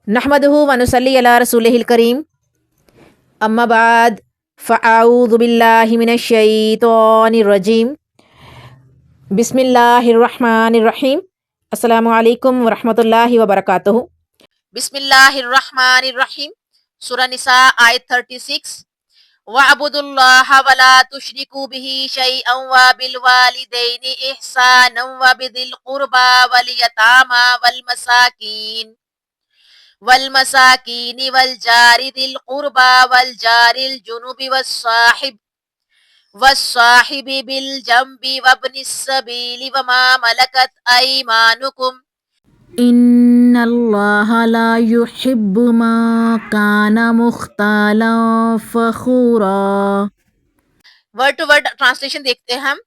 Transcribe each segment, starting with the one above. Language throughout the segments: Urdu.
نحمدہ و نصلی علی رسولہ الکریم، اما بعد فاعوذ باللہ من الشیطان الرجیم، بسم اللہ الرحمن الرحیم۔ السلام علیکم ورحمۃ اللہ وبرکاتہ۔ بسم اللہ الرحمن الرحیم، سورہ نساء آیت 36۔ وَاعْبُدُوا اللَّهَ وَلَا تُشْرِكُوا بِهِ شَيْئًا وَبِالْوَالِدَيْنِ إِحْسَانًا وَبِذِي الْقُرْبَى وَالْيَتَامَى والمساکین والجار ذی القربى والجار الجنب والصاحب بالجنب وابن السبیل وما ملکت ایمانکم ان اللہ لا یحب ما کان مختالا فخورا۔ ورڈ ٹو ورڈ ٹرانسلیشن دیکھتے ہیں ہم۔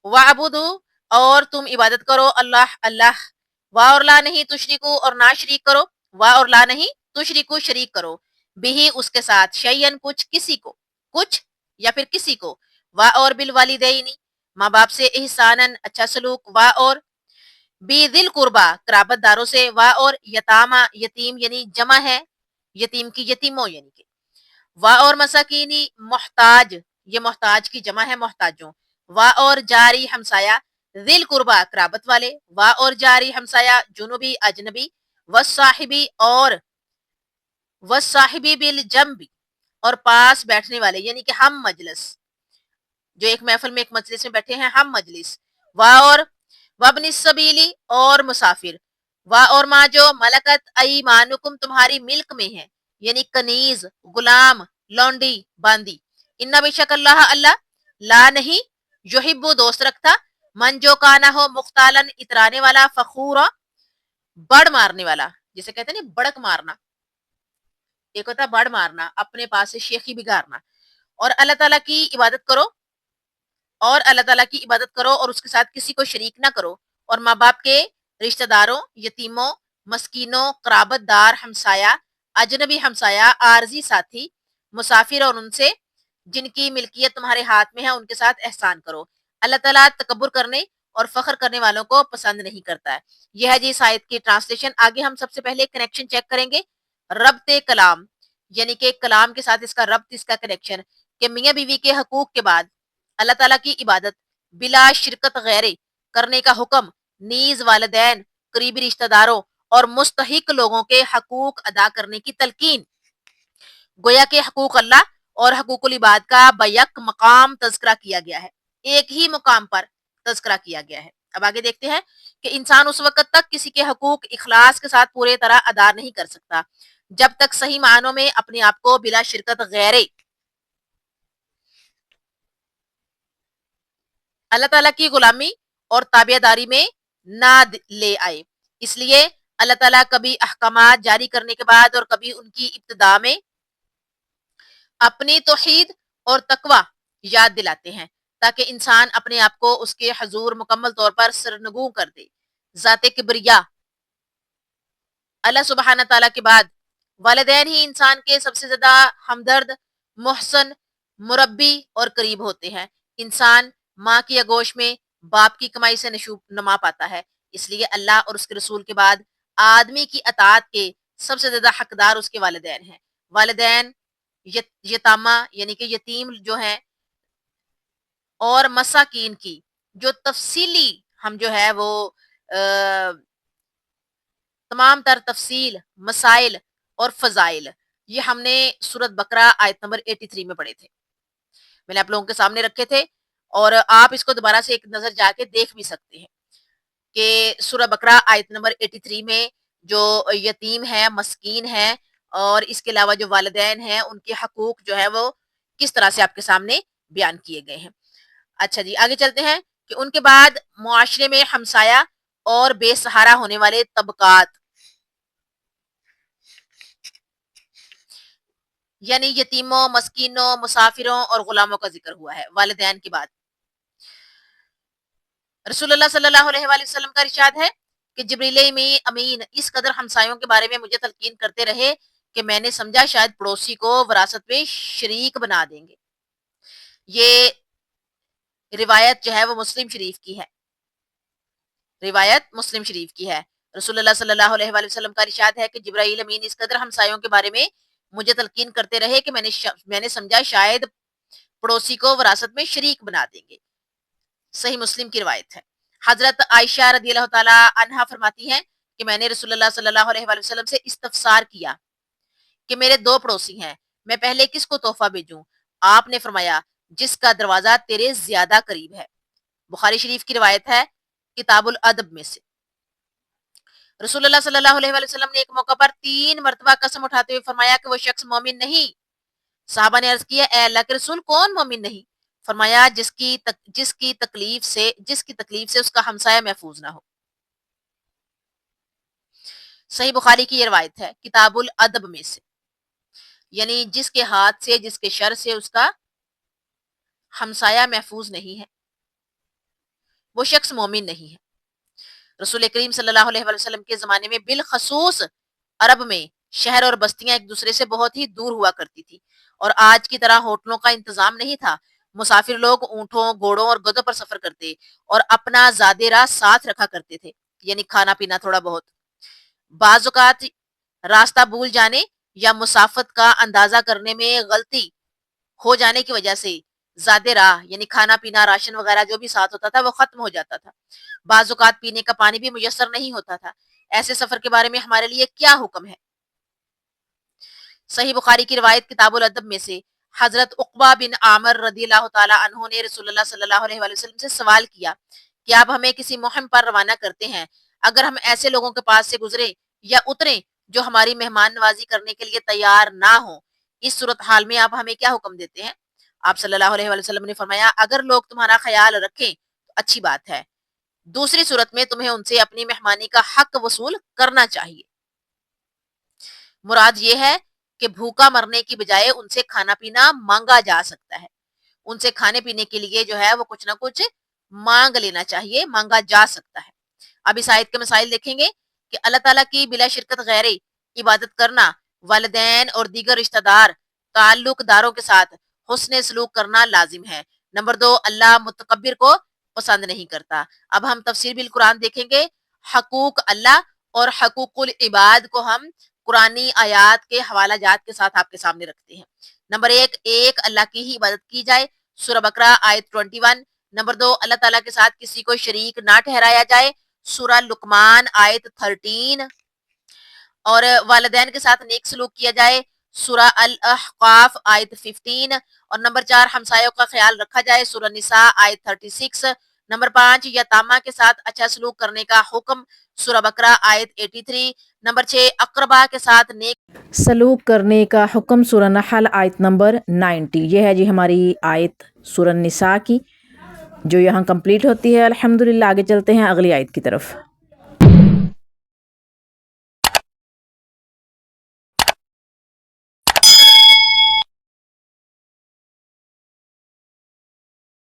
وَعْبُدُوا، اور تم عبادت کرو اللہ، وا اور لا نہیں تشریکو، اور نہ شریک کرو، وا اور لا نہیں تشریکو شریک کرو، بھی اس کے ساتھ، شیئن کچھ، کسی کو، کچھ یا پھر کسی کو، وا اور بالوالدین ماں باپ سے، احسانن اچھا سلوک، وا اور بی ذل قربا قرابت داروں سے، وا اور یتاما یتیم یعنی جمع ہے یتیم کی یتیموں یعنی کہ، وا اور مساکینی محتاج، یہ محتاج کی جمع ہے محتاجوں، وا اور جاری ہمسایہ، ذل قربا قرابت والے، وا اور جاری ہمسایہ جنوبی اجنبی، والصاحبی اور والصاحبی بالجنب اور پاس بیٹھنے والے یعنی کہ ہم مجلس، جو ایک محفل میں ایک مجلس میں بیٹھے ہیں ہم مجلس، وا اور وابن السبیلی اور مسافر، وا اور ما جو ملکت ایمانکم تمہاری ملک میں ہے یعنی کنیز، غلام، لونڈی، باندی، ان بے شک اللہ لا نہیں یحب دوست رکھتا، من جو کانا ہو مختالن اترانے والا، فخورا بڑ مارنے والا، جسے کہتے ہیں نا بڑک مارنا، ایک ہوتا ہے بڑ مارنا، اپنے پاس سے شیخی بگارنا، اور اللہ تعالیٰ کی عبادت کرو، اور اللہ تعالیٰ کی عبادت کرو اور اس کے ساتھ کسی کو شریک نہ کرو، اور ماں باپ کے رشتہ داروں، یتیموں، مسکینوں، قرابت دار، ہمسایہ، اجنبی ہمسایہ، عارضی ساتھی، مسافر اور ان سے جن کی ملکیت تمہارے ہاتھ میں ہے ان کے ساتھ احسان کرو۔ اللہ تعالیٰ تکبر کرنے اور فخر کرنے والوں کو پسند نہیں کرتا ہے۔ یہ ہے جی اس آیت کی ٹرانسلیشن۔ آگے ہم سب سے پہلے کنیکشن چیک کریں گے، ربط کلام یعنی کہ کلام کے ساتھ اس کا ربط، اس کا کنیکشن، کہ میاں بیوی کے حقوق کے بعد اللہ تعالیٰ کی عبادت بلا شرکت غیر کرنے کا حکم، نیز والدین، قریبی رشتہ داروں اور مستحق لوگوں کے حقوق ادا کرنے کی تلقین۔ گویا کہ حقوق اللہ اور حقوق العباد کا بیک مقام تذکرہ کیا گیا ہے، ایک ہی مقام پر تذکرہ کیا گیا ہے۔ اب آگے دیکھتے ہیں کہ انسان اس وقت تک کسی کے حقوق اخلاص کے ساتھ پورے طرح ادا نہیں کر سکتا جب تک صحیح معنوں میں اپنے آپ کو بلا شرکت غیر اللہ تعالیٰ کی غلامی اور تابع داری میں نہ لے آئے۔ اس لیے اللہ تعالیٰ کبھی احکامات جاری کرنے کے بعد اور کبھی ان کی ابتدا میں اپنی توحید اور تقوی یاد دلاتے ہیں تاکہ انسان اپنے آپ کو اس کے حضور مکمل طور پر سرنگوں کر دے۔ ذات کبریا اللہ سبحانہ تعالیٰ کے بعد والدین ہی انسان کے سب سے زیادہ ہمدرد، محسن، مربی اور قریب ہوتے ہیں۔ انسان ماں کی آغوش میں باپ کی کمائی سے نشو نما پاتا ہے، اس لیے اللہ اور اس کے رسول کے بعد آدمی کی اطاعت کے سب سے زیادہ حقدار اس کے والدین ہیں۔ والدین، یتامہ یعنی کہ یتیم جو ہیں، اور مساکین کی جو تفصیلی ہم جو ہے وہ تمام تر تفصیل، مسائل اور فضائل یہ ہم نے سورۃ بقرہ آیت نمبر 83 میں پڑھے تھے، میں نے آپ لوگوں کے سامنے رکھے تھے، اور آپ اس کو دوبارہ سے ایک نظر جا کے دیکھ بھی سکتے ہیں کہ سورہ بقرہ آیت نمبر 83 میں جو یتیم ہے، مسکین ہے، اور اس کے علاوہ جو والدین ہیں ان کے حقوق جو ہے وہ کس طرح سے آپ کے سامنے بیان کیے گئے ہیں۔ اچھا جی، آگے چلتے ہیں کہ ان کے بعد معاشرے میں ہمسایہ اور بے سہارا ہونے والے طبقات، یعنی یتیموں، مسکینوں، مسافروں اور غلاموں کا ذکر ہوا ہے والدین کے بعد۔ رسول اللہ صلی اللہ علیہ وآلہ وسلم کا ارشاد ہے کہ جبریل امین اس قدر ہمسایوں کے بارے میں مجھے تلقین کرتے رہے کہ میں نے سمجھا شاید پڑوسی کو وراثت میں شریک بنا دیں گے. یہ روایت جو ہے وہ مسلم شریف کی ہے. روایت مسلم شریف کی ہے. رسول اللہ صلی اللہ علیہ وآلہ وسلم کا ارشاد ہے کہ جبرائیل امین اس قدر ہمسایوں کے بارے میں مجھے تلقین کرتے رہے کہ میں نے سمجھا شاید پڑوسی کو وراثت میں شریک بنا دیں گے. صحیح مسلم کی روایت ہے. حضرت عائشہ رضی اللہ تعالی عنہا فرماتی ہیں کہ میں نے رسول اللہ صلی اللہ علیہ وآلہ وسلم سے استفسار کیا کہ میرے 2 پڑوسی ہیں، میں پہلے کس کو تحفہ بھیجوں؟ آپ نے فرمایا جس کا دروازہ تیرے زیادہ قریب ہے. بخاری شریف کی روایت ہے کتاب الادب میں سے. رسول اللہ صلی اللہ علیہ وآلہ وسلم نے ایک موقع پر 3 مرتبہ قسم اٹھاتے ہوئے فرمایا کہ وہ شخص مومن نہیں. صحابہ نے عرض کیا اے اللہ کے رسول کون مومن نہیں؟ فرمایا جس کی تکلیف سے اس کا ہمسایہ محفوظ نہ ہو. صحیح بخاری کی یہ روایت ہے کتاب الادب میں سے. یعنی جس کے ہاتھ سے جس کے شر سے اس کا ہمسایہ محفوظ نہیں ہے وہ شخص مومن نہیں ہے. رسول کریم صلی اللہ علیہ وآلہ وسلم کے زمانے میں بالخصوص عرب میں شہر اور بستیاں ایک دوسرے سے بہت ہی دور ہوا کرتی تھی اور آج کی طرح ہوٹلوں کا انتظام نہیں تھا. مسافر لوگ اونٹوں، گھوڑوں اور گدھوں پر سفر کرتے اور اپنا زادے راہ ساتھ رکھا کرتے تھے، یعنی کھانا پینا تھوڑا بہت. بعض اوقات راستہ بھول جانے یا مسافت کا اندازہ کرنے میں غلطی ہو جانے کی وجہ سے زیادہ راہ یعنی کھانا پینا راشن وغیرہ جو بھی ساتھ ہوتا تھا وہ ختم ہو جاتا تھا. بعض اوقات پینے کا پانی بھی میسر نہیں ہوتا تھا. ایسے سفر کے بارے میں ہمارے لیے کیا حکم ہے؟ صحیح بخاری کی روایت کتاب الادب میں سے حضرت عقبہ بن عامر رضی اللہ تعالی عنہ نے رسول اللہ صلی اللہ علیہ وآلہ وسلم سے سوال کیا کہ آپ ہمیں کسی مہم پر روانہ کرتے ہیں، اگر ہم ایسے لوگوں کے پاس سے گزرے یا اتریں جو ہماری مہمان نوازی کرنے کے لیے تیار نہ ہوں، اس صورتحال میں آپ ہمیں کیا حکم دیتے ہیں؟ آپ صلی اللہ علیہ وآلہ وسلم نے فرمایا اگر لوگ تمہارا خیال رکھیں تو اچھی بات ہے، دوسری صورت میں تمہیں ان سے اپنی مہمانی کا حق وصول کرنا چاہیے. مراد یہ ہے کہ بھوکا مرنے کی بجائے ان سے کھانا پینا مانگا جا سکتا ہے. ان سے کھانے پینے کے لیے جو ہے وہ کچھ نہ کچھ مانگ لینا چاہیے، مانگا جا سکتا ہے. اب اس آیت کے مسائل دیکھیں گے کہ اللہ تعالیٰ کی بلا شرکت غیر عبادت کرنا، والدین اور دیگر رشتہ دار تعلق داروں کے ساتھ حسن سلوک کرنا لازم ہے. نمبر 2 اللہ متکبر کو پسند نہیں کرتا. اب ہم تفسیر بالقرآن دیکھیں گے. حقوق اللہ اور حقوق العباد کو ہم قرآنی آیات کے حوالہ جات کے ساتھ آپ کے سامنے رکھتے ہیں. نمبر 1 ایک اللہ کی ہی عبادت کی جائے، سورہ بقرہ آیت 21. نمبر 2 اللہ تعالیٰ کے ساتھ کسی کو شریک نہ ٹھہرایا جائے، سورہ لقمان آیت 13. اور والدین کے ساتھ نیک سلوک کیا جائے، سورہ الاحقاف آیت 15. اور نمبر 4 ہمسایوں کا خیال رکھا جائے، سورہ نساء آیت 36. نمبر 5 یتامہ کے ساتھ اچھا سلوک کرنے کا حکم، سورہ بقرہ آیت 83. نمبر 6 اقربا کے ساتھ نیک سلوک کرنے کا حکم، سورہ نحل آیت نمبر 90. یہ ہے جی ہماری آیت سورہ نساء کی جو یہاں کمپلیٹ ہوتی ہے. الحمدللہ آگے چلتے ہیں اگلی آیت کی طرف.